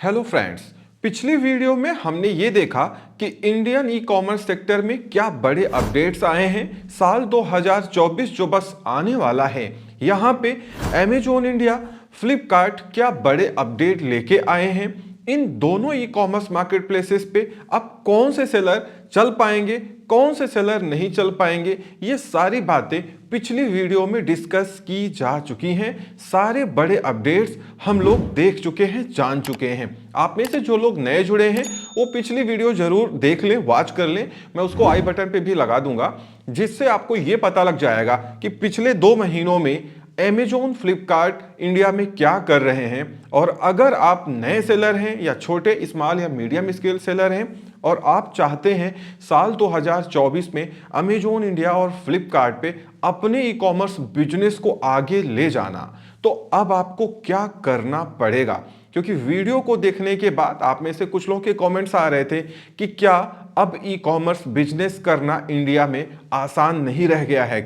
Hello friends. पिछली video में हमने ये देखा कि इंडियन ई कॉमर्स सेक्टर में क्या बड़े अपडेट्स आए हैं। साल 2024 जो बस आने वाला है, यहाँ पे अमेजोन इंडिया, फ्लिपकार्ट क्या बड़े अपडेट लेके आए हैं। इन दोनों ई कॉमर्स मार्केट प्लेसेस पे अब कौन से सेलर चल पाएंगे, कौन से सेलर नहीं चल पाएंगे, ये सारी बातें पिछली वीडियो में डिस्कस की जा चुकी हैं। सारे बड़े अपडेट्स हम लोग देख चुके हैं, जान चुके हैं। आप में से जो लोग नए जुड़े हैं वो पिछली वीडियो जरूर देख लें, वॉच कर लें। मैं उसको आई बटन पे भी लगा दूंगा, जिससे आपको ये पता लग जाएगा कि पिछले 2 महीनों में अमेजोन, फ्लिपकार्ट इंडिया में क्या कर रहे हैं। और अगर आप नए सेलर हैं या छोटे स्मॉल या मीडियम स्केल सेलर हैं और आप चाहते हैं साल 2024 में अमेजोन इंडिया और फ्लिपकार्ट पे अपने ई कॉमर्स बिजनेस को आगे ले जाना, तो अब आपको क्या करना पड़ेगा। क्योंकि वीडियो को देखने के बाद आप में से कुछ लोगों के कमेंट्स आ रहे थे कि क्या अब ई कॉमर्स बिजनेस करना इंडिया में आसान नहीं रह गया है,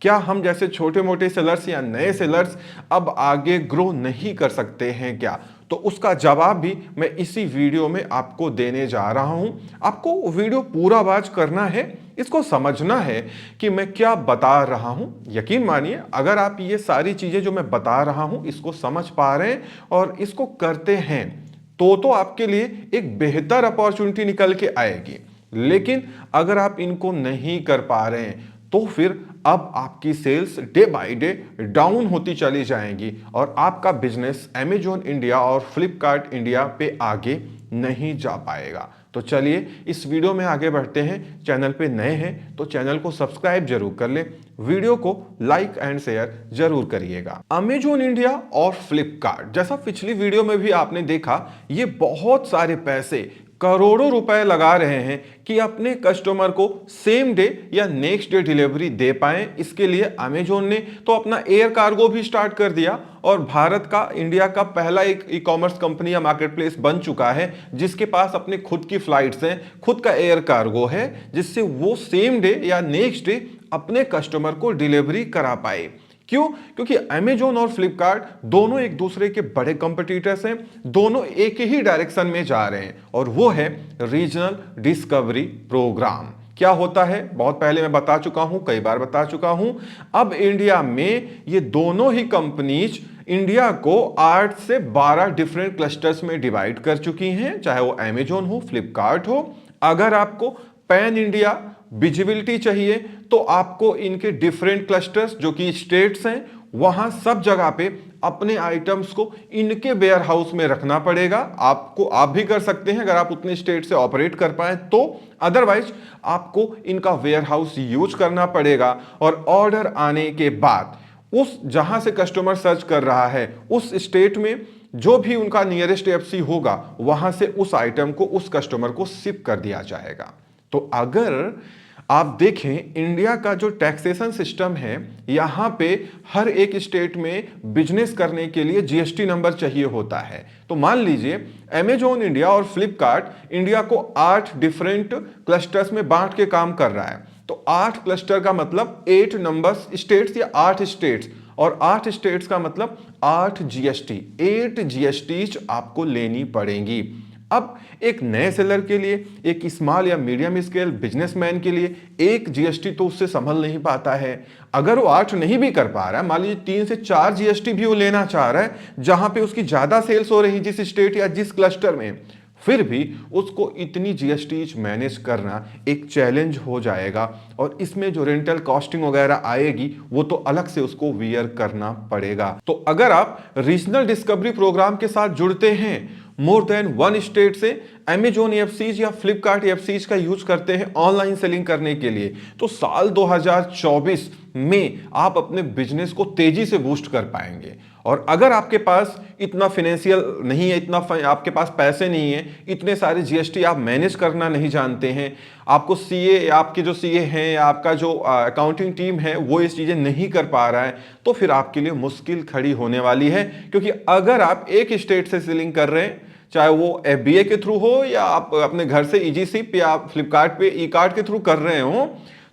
क्या हम जैसे छोटे मोटे सेलर्स या नए सेलर्स अब आगे ग्रो नहीं कर सकते हैं क्या। तो उसका जवाब भी मैं इसी वीडियो में आपको देने जा रहा हूं। आपको वीडियो पूरा वॉच करना है, इसको समझना है कि मैं क्या बता रहा हूं। यकीन मानिए, अगर आप ये सारी चीजें जो मैं बता रहा हूं इसको समझ पा रहे हैं और इसको करते हैं तो आपके लिए एक बेहतर अपॉर्चुनिटी निकल के आएगी। लेकिन अगर आप इनको नहीं कर पा रहे हैं तो फिर अब आपकी sales day by day down होती चली जाएंगी और आपका बिजनेस अमेजोन इंडिया और फ्लिपकार्ट इंडिया पे आगे नहीं जा पाएगा। तो चलिए इस वीडियो में आगे बढ़ते हैं। चैनल पे नए हैं तो चैनल को सब्सक्राइब जरूर कर ले, वीडियो को लाइक एंड शेयर जरूर करिएगा। अमेजोन इंडिया और फ्लिपकार्ट, जैसा पिछली वीडियो में भी आपने देखा, ये बहुत सारे पैसे, करोड़ों रुपए लगा रहे हैं कि अपने कस्टमर को सेम डे या नेक्स्ट डे डिलीवरी दे पाएं। इसके लिए अमेजोन ने तो अपना एयर कार्गो भी स्टार्ट कर दिया और भारत का, इंडिया का पहला एक ई कॉमर्स कंपनी या मार्केट प्लेस बन चुका है जिसके पास अपने खुद की फ्लाइट्स हैं, खुद का एयर कार्गो है, जिससे वो सेम डे या नेक्स्ट डे अपने कस्टमर को डिलीवरी करा पाए। क्यों? क्योंकि अमेजोन और फ्लिपकार्ट दोनों एक दूसरे के बड़े कंपटीटर्स हैं, दोनों एक ही डायरेक्शन में जा रहे हैं और वो है रीजनल डिस्कवरी प्रोग्राम। क्या होता है बहुत पहले मैं बता चुका हूं, कई बार बता चुका हूं। अब इंडिया में ये दोनों ही कंपनीज इंडिया को 8 से 12 डिफरेंट क्लस्टर्स में डिवाइड कर चुकी हैं, चाहे वो अमेजोन हो, फ्लिपकार्ट हो। अगर आपको पैन इंडिया विजिबिलिटी चाहिए तो आपको इनके डिफरेंट क्लस्टर्स जो कि स्टेट्स हैं, वहां सब जगह पे अपने आइटम्स को इनके वेयर हाउस में रखना पड़ेगा। आप भी कर सकते हैं अगर आप उतने स्टेट से ऑपरेट कर पाए तो, अदरवाइज आपको इनका वेयर हाउस यूज करना पड़ेगा। और ऑर्डर आने के बाद उस जहां से कस्टमर सर्च कर रहा है उस स्टेट में जो भी उनका नियरेस्ट एफसी होगा, वहां से उस आइटम को उस कस्टमर को शिप कर दिया जाएगा। तो अगर आप देखें इंडिया का जो टैक्सेशन सिस्टम है, यहां पे हर एक स्टेट में बिजनेस करने के लिए जीएसटी नंबर चाहिए होता है। तो मान लीजिए अमेजोन इंडिया और फ्लिपकार्ट इंडिया को 8 डिफरेंट क्लस्टर्स में बांट के काम कर रहा है। तो 8 क्लस्टर का मतलब 8 नंबर्स स्टेट्स या 8 स्टेट्स, और 8 स्टेट्स का मतलब 8 जीएसटी, 8 जीएसटी आपको लेनी पड़ेंगी। अब एक नए सेलर के लिए, एक स्मॉल या मीडियम स्केल बिजनेसमैन के लिए एक जीएसटी तो उससे संभल नहीं पाता है। अगर वो 8 नहीं भी कर पा रहा है, मान लीजिए 3 से 4 जीएसटी भी वो लेना चाह रहा है जहां पे उसकी ज्यादा सेल्स हो रही है जिस स्टेट या जिस क्लस्टर में, फिर भी उसको इतनी जीएसटी मैनेज करना एक चैलेंज हो जाएगा। और इसमें जो रेंटल कॉस्टिंग वगैरह आएगी वो तो अलग से उसको वियर करना पड़ेगा। तो अगर आप रीजनल डिस्कवरी प्रोग्राम के साथ जुड़ते हैं, मोर देन 1 स्टेट से अमेजोन एफसीज या फ्लिपकार्ट एफसीज का यूज करते हैं ऑनलाइन सेलिंग करने के लिए, तो साल 2024 में आप अपने बिजनेस को तेजी से बूस्ट कर पाएंगे। और अगर आपके पास इतना फाइनेंशियल नहीं है, आपके पास पैसे नहीं है, इतने सारे जीएसटी आप मैनेज करना नहीं जानते हैं, आपको सीए, आपके जो सीए हैं, आपका जो अकाउंटिंग टीम है वो इस चीजें नहीं कर पा रहा है, तो फिर आपके लिए मुश्किल खड़ी होने वाली है। क्योंकि अगर आप एक स्टेट से सेलिंग कर रहे हैं, चाहे वो एफबीए के थ्रू हो या आप अपने घर से ईजी सिप या फ्लिपकार्ट पे ई कार्ड के थ्रू कर रहे हो,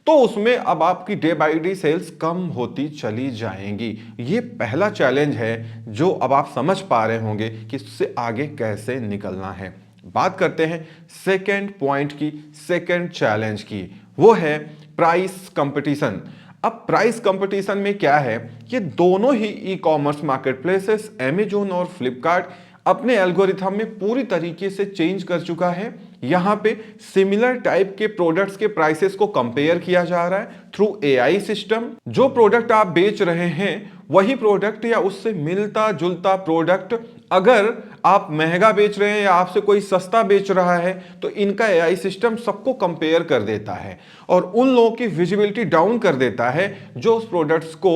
तो उसमें अब आपकी डे बाय डे सेल्स कम होती चली जाएंगी। ये पहला चैलेंज है जो अब आप समझ पा रहे होंगे कि इससे आगे कैसे निकलना है। बात करते हैं सेकेंड पॉइंट की, सेकेंड चैलेंज की, वो है प्राइस कंपटीशन। अब प्राइस कंपटीशन में क्या है, ये दोनों ही ई कॉमर्स मार्केटप्लेसेस अमेजोन और फ्लिपकार्ट अपने एल्गोरिथम में पूरी तरीके से चेंज कर चुका है। यहां पे सिमिलर टाइप के प्रोडक्ट्स के प्राइसेस को कंपेयर किया जा रहा है थ्रू एआई सिस्टम। जो प्रोडक्ट आप बेच रहे हैं वही प्रोडक्ट या उससे मिलता जुलता प्रोडक्ट अगर आप महंगा बेच रहे हैं या आपसे कोई सस्ता बेच रहा है तो इनका एआई सिस्टम सबको कंपेयर कर देता है और उन लोगों की विजिबिलिटी डाउन कर देता है जो उस प्रोडक्ट्स को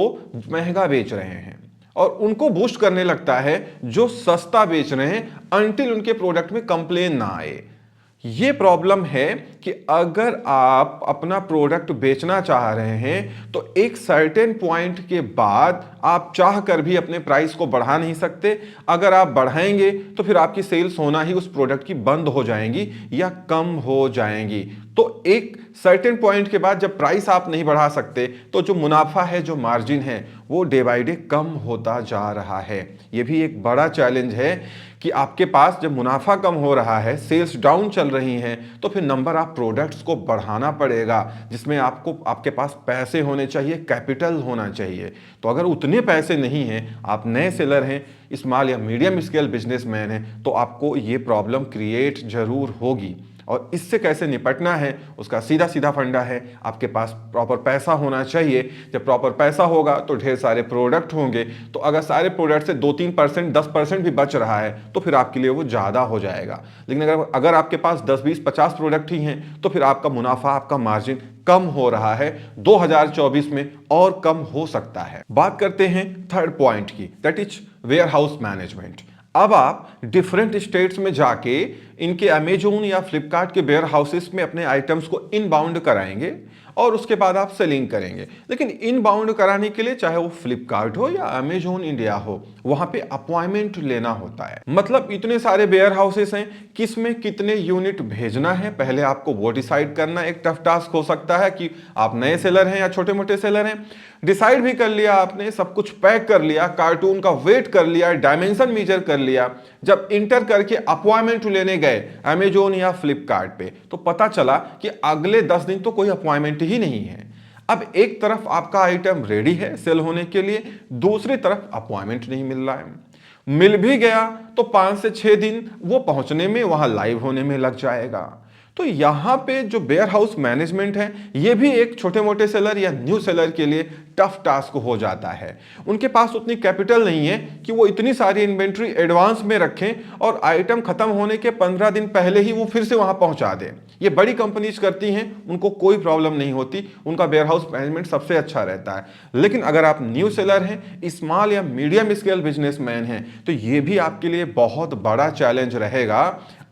महंगा बेच रहे हैं और उनको बूस्ट करने लगता है जो सस्ता बेच रहे हैं अनटिल उनके प्रोडक्ट में कंप्लेन ना आए। ये प्रॉब्लम है कि अगर आप अपना प्रोडक्ट बेचना चाह रहे हैं तो एक सर्टेन पॉइंट के बाद आप चाह कर भी अपने प्राइस को बढ़ा नहीं सकते। अगर आप बढ़ाएंगे तो फिर आपकी सेल्स होना ही उस प्रोडक्ट की बंद हो जाएंगी या कम हो जाएंगी। तो एक सर्टेन पॉइंट के बाद जब प्राइस आप नहीं बढ़ा सकते तो जो मुनाफा है, जो मार्जिन है, वो डे बाय डे कम होता जा रहा है। ये भी एक बड़ा चैलेंज है कि आपके पास जब मुनाफा कम हो रहा है, सेल्स डाउन चल रही हैं, तो फिर नंबर ऑफ प्रोडक्ट्स को बढ़ाना पड़ेगा जिसमें आपके पास पैसे होने चाहिए, कैपिटल होना चाहिए। तो अगर उतने पैसे नहीं हैं, आप नए सेलर हैं, स्मॉल या मीडियम स्केल बिजनेसमैन हैं, तो आपको ये प्रॉब्लम क्रिएट जरूर होगी। और इससे कैसे निपटना है उसका सीधा सीधा फंडा है, आपके पास प्रॉपर पैसा होना चाहिए। जब प्रॉपर पैसा होगा तो ढेर सारे प्रोडक्ट होंगे। तो अगर सारे प्रोडक्ट से 2-3%, 10% भी बच रहा है तो फिर आपके लिए वो ज़्यादा हो जाएगा। लेकिन अगर आपके पास 10, 20, 50 प्रोडक्ट ही हैं तो फिर आपका मुनाफा, आपका मार्जिन कम हो रहा है। 2024 में और कम हो सकता है। बात करते हैं थर्ड पॉइंट की, that is warehouse management. अब आप डिफरेंट स्टेट्स में जाके इनके अमेजोन या फ्लिपकार्ट के वेयर हाउसेस में अपने आइटम्स को इनबाउंड कराएंगे और उसके बाद आप सेलिंग करेंगे। लेकिन इनबाउंड कराने के लिए चाहे वो फ्लिपकार्ट हो या अमेजोन इंडिया हो, वहां पे अपॉइंटमेंट लेना होता है। मतलब इतने सारे वेयर हाउसेस हैं, किसमें कितने यूनिट भेजना है पहले आपको वो डिसाइड करना एक टफ टास्क हो सकता है। कि आप नए सेलर हैं या छोटे मोटे सेलर हैं, डिसाइड भी कर लिया आपने, सब कुछ पैक कर लिया, कार्टून का वेट कर लिया, डायमेंशन मेजर कर लिया। जब इंटर करके अपॉइंटमेंट लेने गए अमेजोन या फ्लिपकार्ट पे तो पता चला कि अगले 10 दिन तो कोई अपॉइंटमेंट ही नहीं है। अब एक तरफ आपका आइटम रेडी है सेल होने के लिए, दूसरी तरफ अपॉइंटमेंट नहीं मिल रहा है। मिल भी गया तो 5 से 6 दिन वो पहुंचने में, वहां लाइव होने में लग जाएगा। तो यहां पे जो वेयर हाउस मैनेजमेंट है, ये भी एक छोटे मोटे सेलर या न्यू सेलर के लिए टफ टास्क हो जाता है। उनके पास उतनी कैपिटल नहीं है कि वो इतनी सारी इन्वेंट्री एडवांस में रखें और आइटम खत्म होने के 15 दिन पहले ही वो फिर से वहां पहुंचा दें। ये बड़ी कंपनीज करती हैं, उनको कोई प्रॉब्लम नहीं होती, उनका वेयर हाउस मैनेजमेंट सबसे अच्छा रहता है। लेकिन अगर आप न्यू सेलर हैं, स्मॉल या मीडियम स्केल बिजनेसमैन हैं, तो ये भी आपके लिए बहुत बड़ा चैलेंज रहेगा।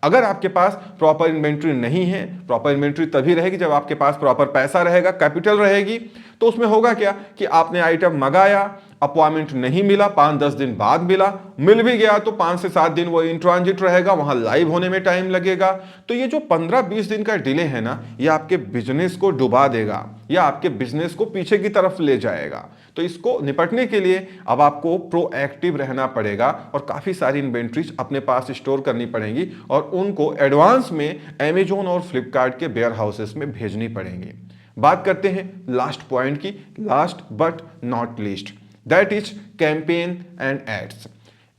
अगर आपके पास प्रॉपर इन्वेंट्री नहीं है, प्रॉपर इन्वेंट्री तभी रहेगी जब आपके पास प्रॉपर पैसा रहेगा, कैपिटल रहेगी। तो उसमें होगा क्या कि आपने आइटम मंगाया, अपॉइंटमेंट नहीं मिला, 5-10 दिन बाद मिला, मिल भी गया तो 5 से 7 दिन वो इन ट्रांजिट रहेगा, वहां लाइव होने में टाइम लगेगा। तो ये जो 15-20 दिन का डिले है ना, ये आपके बिजनेस को डुबा देगा या आपके बिजनेस को पीछे की तरफ ले जाएगा। तो इसको निपटने के लिए अब आपको प्रोएक्टिव रहना पड़ेगा और काफी सारी इन्वेंट्रीज अपने पास स्टोर करनी पड़ेंगी और उनको एडवांस में अमेजोन और फ्लिपकार्ट के वेयर हाउसेस में भेजनी पड़ेंगी। बात करते हैं लास्ट पॉइंट की, last but not least, that is campaign and ads.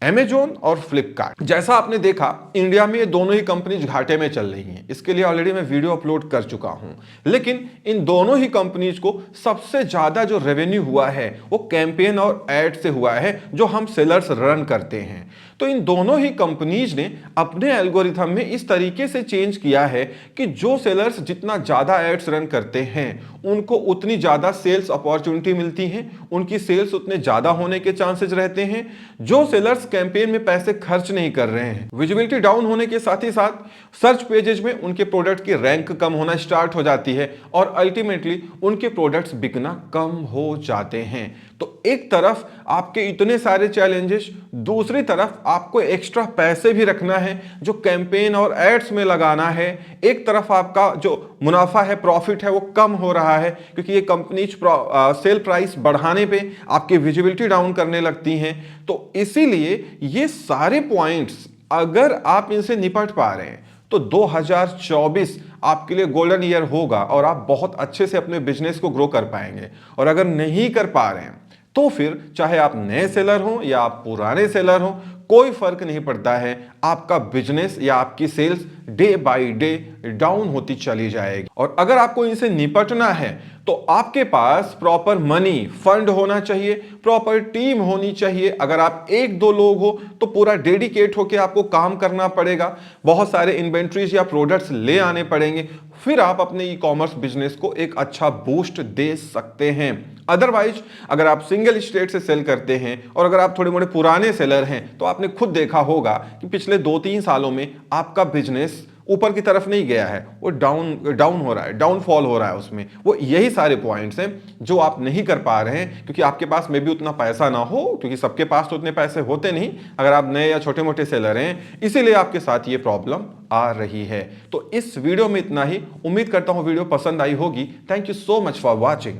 Amazon और फ्लिपकार्ट, जैसा आपने देखा इंडिया में ये दोनों ही कंपनीज घाटे में चल रही हैं। इसके लिए ऑलरेडी मैं वीडियो अपलोड कर चुका हूं। लेकिन इन दोनों ही कंपनीज को सबसे ज्यादा जो रेवेन्यू हुआ है वो कैंपेन और एड से हुआ है, जो हम सेलर्स रन करते हैं। तो इन दोनों ही कंपनीज ने अपने एल्गोरिथम में इस तरीके से चेंज किया है कि जो सेलर्स जितना ज्यादा एड्स रन करते हैं उनको उतनी ज्यादा सेल्स अपॉर्चुनिटी मिलती हैं, उनकी सेल्स उतने ज्यादा होने के चांसेस रहते हैं। जो सेलर्स कैंपेन में पैसे खर्च नहीं कर रहे हैं, विजिबिलिटी डाउन होने के साथ ही साथ सर्च पेजेस में उनके प्रोडक्ट की रैंक कम होना स्टार्ट हो जाती है और अल्टीमेटली उनके प्रोडक्ट्स बिकना कम हो जाते हैं। तो एक तरफ आपके इतने सारे चैलेंजेस, दूसरी तरफ आपको एक्स्ट्रा पैसे भी रखना है जो कैंपेन और एड्स में लगाना है। एक तरफ आपका जो मुनाफा है, प्रॉफिट है, वो कम हो रहा है क्योंकि ये कंपनी सेल प्राइस बढ़ाने पे आपकी विजिबिलिटी डाउन करने लगती हैं। तो इसीलिए ये सारे पॉइंट्स अगर आप इनसे निपट पा रहे हैं तो 2024 आपके लिए गोल्डन ईयर होगा और आप बहुत अच्छे से अपने बिजनेस को ग्रो कर पाएंगे। और अगर नहीं कर पा रहे हैं तो फिर चाहे आप नए सेलर हो या आप पुराने सेलर हो, कोई फर्क नहीं पड़ता है, आपका बिजनेस या आपकी sales day by day down होती चली जाएगी। और अगर आपको इनसे निपटना है तो आपके पास प्रॉपर मनी फंड होना चाहिए, प्रॉपर टीम होनी चाहिए। अगर आप एक दो लोग हो तो पूरा डेडिकेट होकर आपको काम करना पड़ेगा, बहुत सारे इन्वेंट्रीज या प्रोडक्ट्स ले आने पड़ेंगे, फिर आप अपने ई कॉमर्स बिजनेस को एक अच्छा बूस्ट दे सकते हैं। अदरवाइज अगर आप सिंगल स्टेट से सेल करते हैं और अगर आप थोड़े मोड़े पुराने सेलर हैं तो आपने खुद देखा होगा कि पिछले 2-3 सालों में आपका बिजनेस ऊपर की तरफ नहीं गया है, वो डाउन हो रहा है, डाउनफॉल हो रहा है उसमें। वो यही सारे पॉइंट्स हैं जो आप नहीं कर पा रहे हैं क्योंकि आपके पास में भी उतना पैसा ना हो, क्योंकि सबके पास तो उतने पैसे होते नहीं अगर आप नए या छोटे मोटे सेलर हैं, इसीलिए आपके साथ ये प्रॉब्लम आ रही है। तो इस वीडियो में इतना ही। उम्मीद करता हूं वीडियो पसंद आई होगी। Thank you so much for watching.